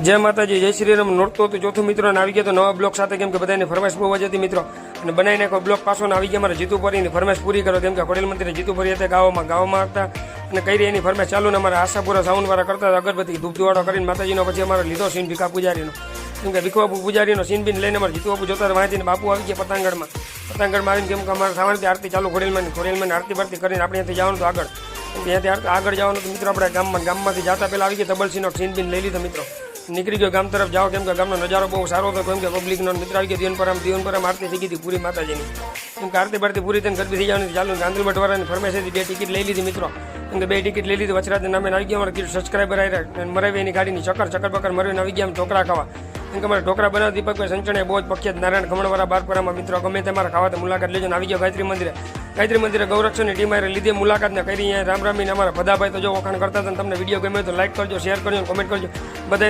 જય માતાજી, જય શ્રી રામ. નોટતો તો ચોથું મિત્રો આવી ગયા તો નવા બ્લોક સાથે, કેમ કે બધાની ફરમાઈશ બહુ જ હતી મિત્રો, અને બનાવી નાખો બ્લોક પાછો આવી ગયા. મારે જીતુપરીની ફરમાઈશ પૂરી કરો, કેમ કે ખોડેલ મંત્રી જીતુપરી હતા ગાવામાં હતા, અને કઈ એની ફરમાઈશ ચાલુ ને અમારા આશાપુરા સાઉન્ડવાળા કરતા હતા. અગરબત્તી ધૂપધુવાળો કરીને માતાજીનો પછી અમારે લીધો સીન ભીખા પૂજારીનો, કેમ કે ભીખુ બાપુ પૂજારીનો સીન બીન લઈને અમારે જીતુ બાપુ જોતા વાંચીને બાપુ આવી ગયા પતંગડમાં આવીને, કેમ કે અમારે સામાનથી આરતી ચાલુ ખોડેલમાં આરતી બારતી કરીને આપણે ત્યાંથી જવાનું તો આગળ, ત્યાંથી આગળ જવાનું તો મિત્રો આપણે ગામમાંથી જતા પહેલાં આવી ગયા તબલસીનો સીન બીન લઈ લીધો મિત્રો, નીકળી ગયો ગામ તરફ જાઓ, કેમ કે ગામનો નજારો બહુ સારો હતો, કેમ કે પબ્લિકનો મિત્ર આવી ગયો દીવનપરામ આરતી થઈ ગઈ હતી પૂરી માતાજીની, કેમ કે આરતી બારતી પૂરી થઈને ગરબી થઈ જવાની ચાલુ. ગાંધી ભટવાળાની ફરમાઈશથી 2 ટિકિટ લઈ લીધી મિત્રો, કેમ કે 2 ટિકિટ લઈ લીધી. વચરાજના નામે આવી ગયા અમારા સબસ્ક્રાઈબર આવી મરાવી એની ગાડીની ચક્કર બકર મરાવીને આવી ગયા ઢોકળા ખાવા, કેમ કે અમારે ઢોકળા બનાવવા દીપકભાઈ સંચણે બહુ જ પ્રખ્યાત નારાયણ ખમણવાળા બારપરામાં મિત્રો, ગમે તમારા ખાવા તો મુલાકાત લેજો. આવી ગયો ગાયત્રી મંદિરે ગૌરક્ષણની ટીમ આરે લીધે મુલાકાતને કરી અહીંયા રામ રામીને અમારા ભદાભાઈ તો જો વખાણ કરતા હતા. તમને વિડીયો ગમે તો લાઈક કરજો, શેર કરજો, કોમેન્ટ કરજો. બધાને